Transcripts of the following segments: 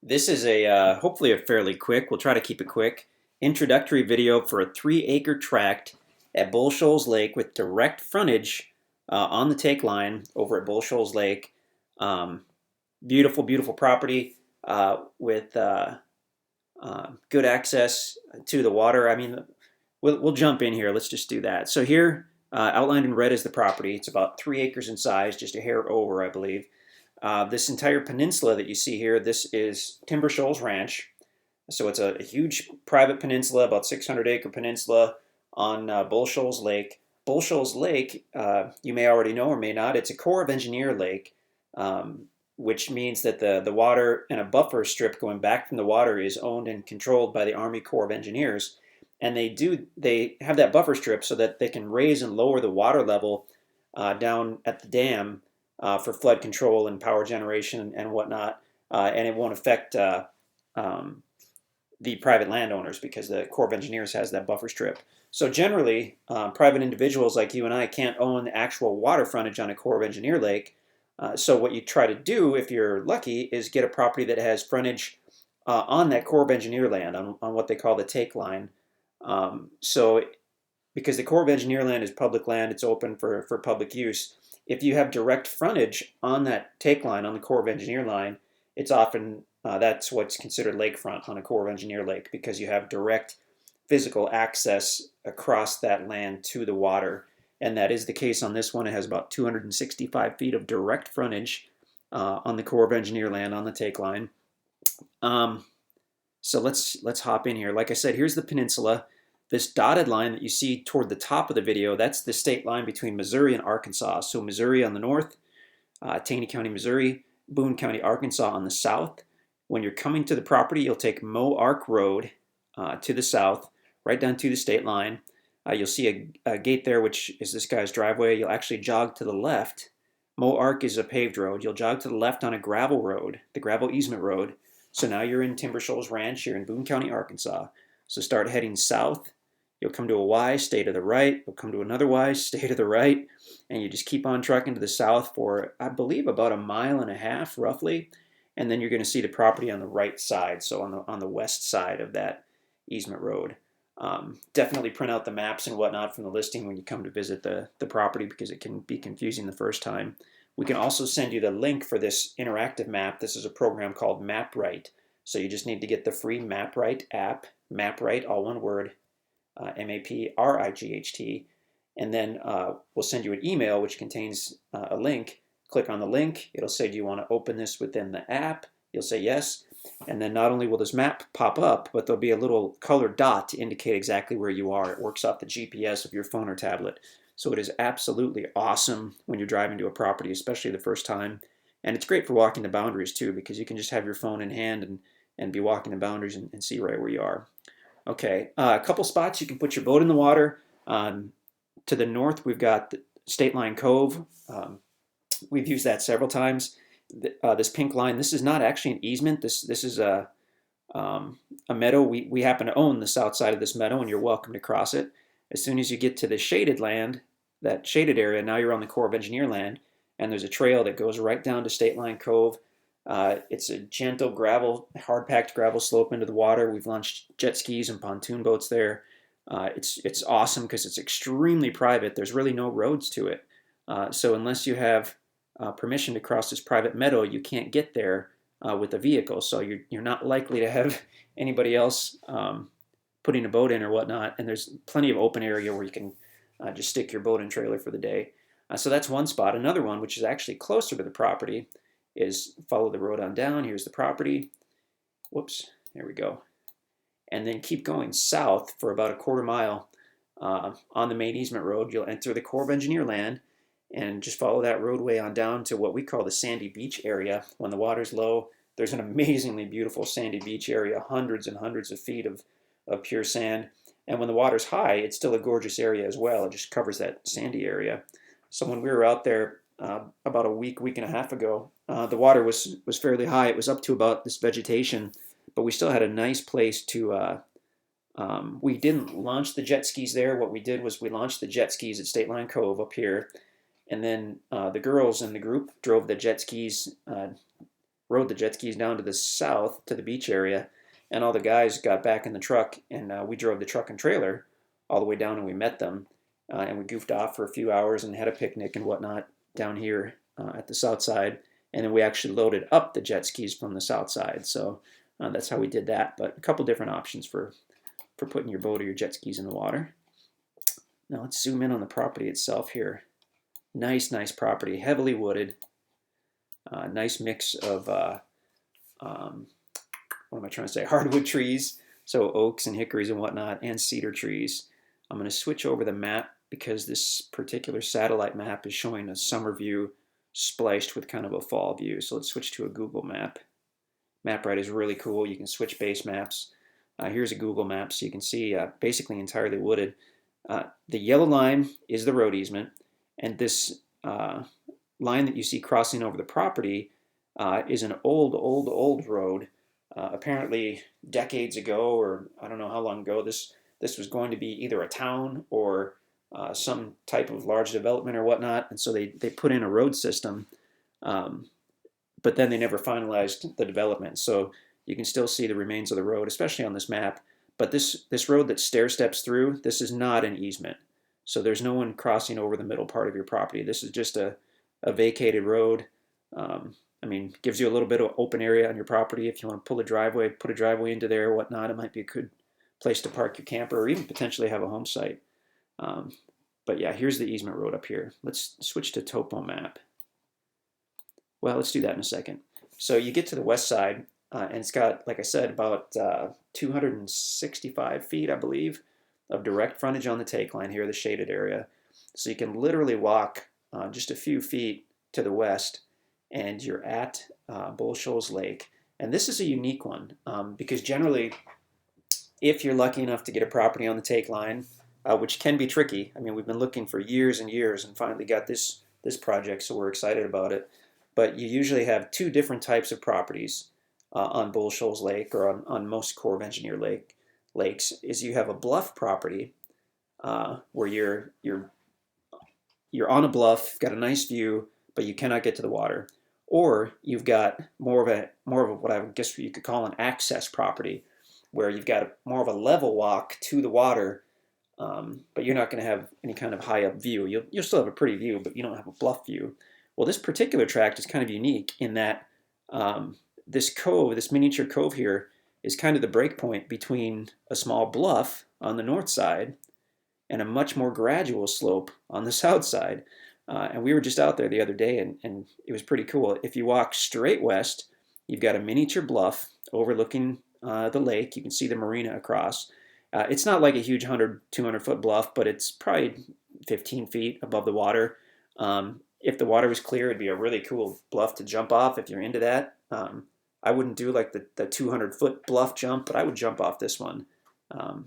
This is a hopefully a fairly quick, we'll try to keep it quick, introductory video for a 3-acre tract at Bull Shoals Lake with direct frontage on the take line over at Bull Shoals Lake. Um, Beautiful, beautiful property with good access to the water. I mean, we'll jump in here. Let's just do that. So here, outlined in red is the property. It's about 3 acres in size, just a hair over, I believe. This entire peninsula that you see here, this is Timber Shoals Ranch. So it's a huge private peninsula, about 600-acre peninsula on Bull Shoals Lake. Bull Shoals Lake, you may already know or may not, it's a Corps of Engineer lake, which means that the water and a buffer strip going back from the water is owned and controlled by the Army Corps of Engineers. And they have that buffer strip so that they can raise and lower the water level down at the dam for flood control and power generation and whatnot, and it won't affect um, the private landowners because the Corps of Engineers has that buffer strip. So generally, private individuals like you and I can't own the actual water frontage on a Corps of Engineer lake. So what you try to do, if you're lucky, is get a property that has frontage on that Corps of Engineer land, on what they call the take line. So because the Corps of Engineer land is public land, it's open for public use. If you have direct frontage on that take line, on the Corps of Engineer line, it's often that's what's considered lakefront on a Corps of Engineer lake because you have direct physical access across that land to the water. And that is the case on this one. It has about 265 feet of direct frontage on the Corps of Engineer land on the take line. Um, so let's hop in here. Like I said, here's the peninsula. This dotted line that you see toward the top of the video, that's the state line between Missouri and Arkansas. So Missouri on the north, Taney County, Missouri, Boone County, Arkansas on the south. When you're coming to the property, you'll take Moe Ark Road to the south, right down to the state line. You'll see a gate there, which is this guy's driveway. You'll actually jog to the left. Moe Ark is a paved road. You'll jog to the left on a gravel road, the gravel easement road. So now you're in Timber Shoals Ranch. You're in Boone County, Arkansas. So start heading south. You'll come to a Y, stay to the right. You'll come to another Y, stay to the right. And you just keep on trucking to the south for, I believe, about a mile and a half, roughly. And then you're going to see the property on the right side, so on the west side of that easement road. Definitely print out the maps and whatnot from the listing when you come to visit the property because it can be confusing the first time. We can also send you the link for this interactive map. This is a program called Mapright. So you just need to get the free Mapright app, Mapright, all one word, Mapright, and then we'll send you an email which contains a link. Click on the link. It'll say, do you want to open this within the app? You'll say yes. And then not only will this map pop up, but there'll be a little colored dot to indicate exactly where you are. It works off the GPS of your phone or tablet. So it is absolutely awesome when you're driving to a property, especially the first time. And it's great for walking the boundaries too, because you can just have your phone in hand and be walking the boundaries and see right where you are. Okay, a couple spots you can put your boat in the water. To the north, we've got the State Line Cove. We've used that several times. This pink line, this is not actually an easement. This is a meadow. We happen to own the south side of this meadow, and you're welcome to cross it. As soon as you get to the shaded land, that shaded area, now you're on the Corps of Engineer land, and there's a trail that goes right down to State Line Cove. It's a gentle gravel, hard-packed gravel slope into the water. We've launched jet skis and pontoon boats there. It's awesome because it's extremely private. There's really no roads to it. So unless you have permission to cross this private meadow, you can't get there with a vehicle. So you're not likely to have anybody else putting a boat in or whatnot. And there's plenty of open area where you can just stick your boat and trailer for the day. So that's one spot. Another one, which is actually closer to the property, is follow the road on down. Here's the property. Whoops, there we go. And then keep going south for about a quarter mile on the main easement road. You'll enter the Corps of Engineer land and just follow that roadway on down to what we call the sandy beach area. When the water's low, there's an amazingly beautiful sandy beach area, hundreds and hundreds of feet of pure sand. And when the water's high, it's still a gorgeous area as well. It just covers that sandy area. So when we were out there about a week and a half ago, the water was fairly high. It was up to about this vegetation, but we still had a nice place to. We didn't launch the jet skis there. What we did was we launched the jet skis at State Line Cove up here, and then the girls in the group drove the jet skis rode the jet skis down to the south to the beach area, and all the guys got back in the truck, and we drove the truck and trailer all the way down, and we met them, and we goofed off for a few hours and had a picnic and whatnot down here at the south side, and then we actually loaded up the jet skis from the south side. So that's how we did that. But a couple different options for putting your boat or your jet skis in the water. Now let's zoom in on the property itself here. Nice, nice property, heavily wooded. Nice mix of, what am I trying to say, hardwood trees, so oaks and hickories and whatnot, and cedar trees. I'm going to switch over the map because this particular satellite map is showing a summer view spliced with kind of a fall view. So let's switch to a Google map. Mapright is really cool. You can switch base maps. Here's a Google map, so you can see basically entirely wooded. The yellow line is the road easement, and this line that you see crossing over the property is an old road. Apparently decades ago, or I don't know how long ago, this was going to be either a town or some type of large development or whatnot, and so they put in a road system, but then they never finalized the development. So you can still see the remains of the road, especially on this map. But this road that stair steps through, this is not an easement. So there's no one crossing over the middle part of your property. This is just a vacated road. I mean, gives you a little bit of open area on your property. If you want to pull a driveway, put a driveway into there or whatnot, it might be a good place to park your camper or even potentially have a home site. But yeah, here's the easement road up here. Let's switch to topo map. Well, let's do that in a second. So you get to the west side, and it's got, like I said, about 265 feet, I believe, of direct frontage on the take line here, the shaded area. So you can literally walk just a few feet to the west, and you're at Bull Shoals Lake. And this is a unique one because generally, if you're lucky enough to get a property on the take line, which can be tricky. I mean, we've been looking for years and years and finally got this project, so we're excited about it. But you usually have two different types of properties on Bull Shoals Lake, or on most Corps of Engineer lakes. Is you have a bluff property where you're on a bluff, got a nice view, but you cannot get to the water. Or you've got more of what I guess you could call an access property, where you've got more of a level walk to the water, but you're not going to have any kind of high up view. You'll still have a pretty view, but you don't have a bluff view. Well, this particular tract is kind of unique in that this cove, this miniature cove here, is kind of the break point between a small bluff on the north side and a much more gradual slope on the south side. And we were just out there the other day, and it was pretty cool. If you walk straight west, you've got a miniature bluff overlooking the lake. You can see the marina across. It's not like a huge 200 foot bluff, but it's probably 15 feet above the water. If the water was clear, it'd be a really cool bluff to jump off if you're into that. I wouldn't do like the 200 foot bluff jump, but I would jump off this one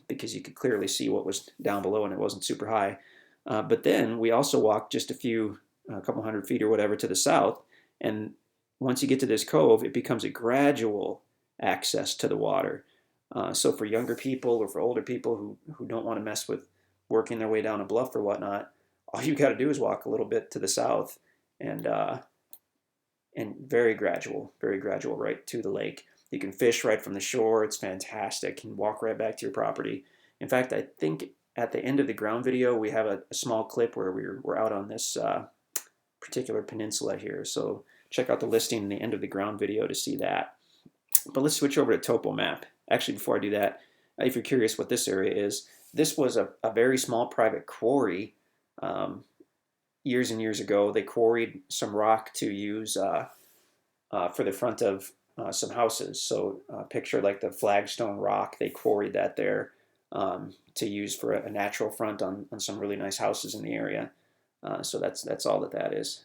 because you could clearly see what was down below and it wasn't super high. But then we also walked just a couple hundred feet or whatever to the south, and once you get to this cove, it becomes a gradual access to the water. So for younger people or for older people who don't want to mess with working their way down a bluff or whatnot, all you got to do is walk a little bit to the south, and very gradual right to the lake. You can fish right from the shore. It's fantastic. You can walk right back to your property. In fact, I think at the end of the ground video, we have a small clip where we're out on this particular peninsula here. So check out the listing in the end of the ground video to see that. But let's switch over to topo map. Actually, before I do that, if you're curious what this area is, this was a very small private quarry. Years and years ago, they quarried some rock to use for the front of some houses. So picture like the flagstone rock, they quarried that there to use for a natural front on some really nice houses in the area. So that's all that is.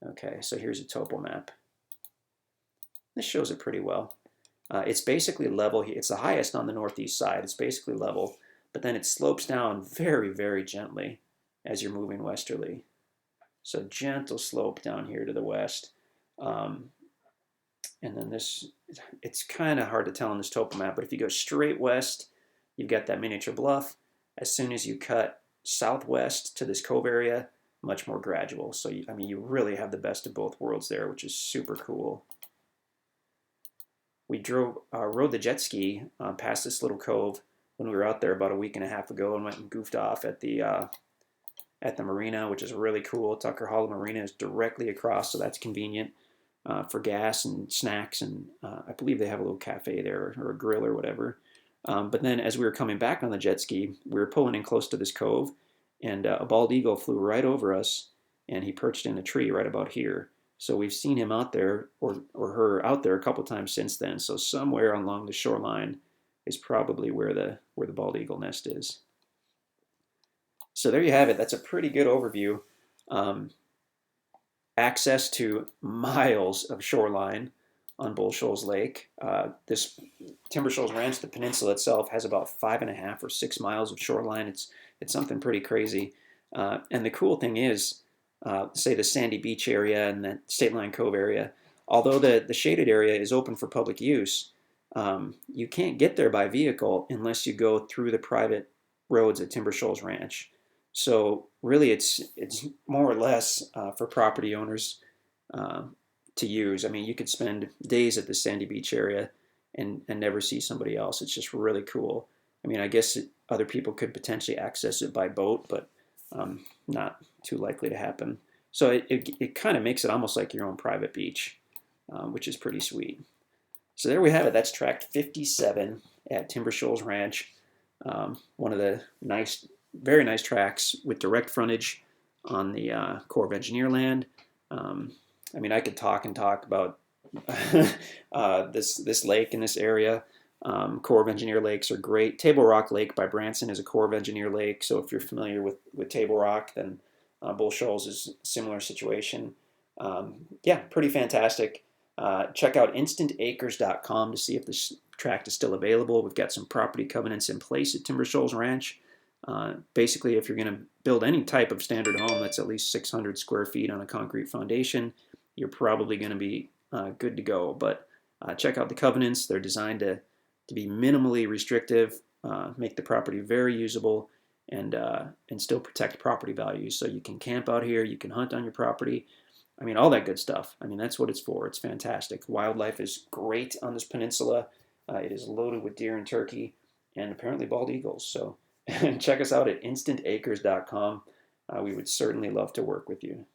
Okay, so here's a topo map. This shows it pretty well. It's basically level here. It's the highest on the northeast side. It's basically level, but then it slopes down very, very gently as you're moving westerly. So gentle slope down here to the west. And then it's kind of hard to tell on this topo map, but if you go straight west, you've got that miniature bluff. As soon as you cut southwest to this cove area, much more gradual. So, I mean, you really have the best of both worlds there, which is super cool. We rode the jet ski past this little cove when we were out there about a week and a half ago, and went and goofed off at the marina, which is really cool. Tucker Hollow Marina is directly across, so that's convenient for gas and snacks, and I believe they have a little cafe there or a grill or whatever. But then as we were coming back on the jet ski, we were pulling in close to this cove, and a bald eagle flew right over us, and he perched in a tree right about here. So we've seen him out there, or her out there, a couple times since then. So somewhere along the shoreline is probably where the bald eagle nest is. So there you have it. That's a pretty good overview. Access to miles of shoreline on Bull Shoals Lake. This Timber Shoals Ranch, the peninsula itself, has about 5.5 or 6 miles of shoreline. It's something pretty crazy. And the cool thing is, say the Sandy Beach area and the State Line Cove area, although the shaded area is open for public use, you can't get there by vehicle unless you go through the private roads at Timber Shoals Ranch. So really, it's more or less for property owners to use. I mean, you could spend days at the Sandy Beach area and never see somebody else. It's just really cool. I mean, I guess other people could potentially access it by boat, but not too likely to happen. So it kind of makes it almost like your own private beach, which is pretty sweet. So there we have it. That's tract 57 at Timber Shoals Ranch. One of the very nice tracks with direct frontage on the Corps of Engineer land. I mean, I could talk about this lake in this area. Corps of Engineer lakes are great. Table Rock Lake by Branson is a Corps of Engineer lake. So if you're familiar with Table Rock, then Bull Shoals is a similar situation. Yeah, pretty fantastic. Check out InstantAcres.com to see if this tract is still available. We've got some property covenants in place at Timber Shoals Ranch. Basically, if you're going to build any type of standard home that's at least 600 square feet on a concrete foundation, you're probably going to be good to go. But check out the covenants. They're designed to be minimally restrictive, make the property very usable, and still protect property values. So you can camp out here, you can hunt on your property. I mean, all that good stuff. I mean, that's what it's for. It's fantastic. Wildlife is great on this peninsula. It is loaded with deer and turkey, and apparently bald eagles. So check us out at instantacres.com. We would certainly love to work with you.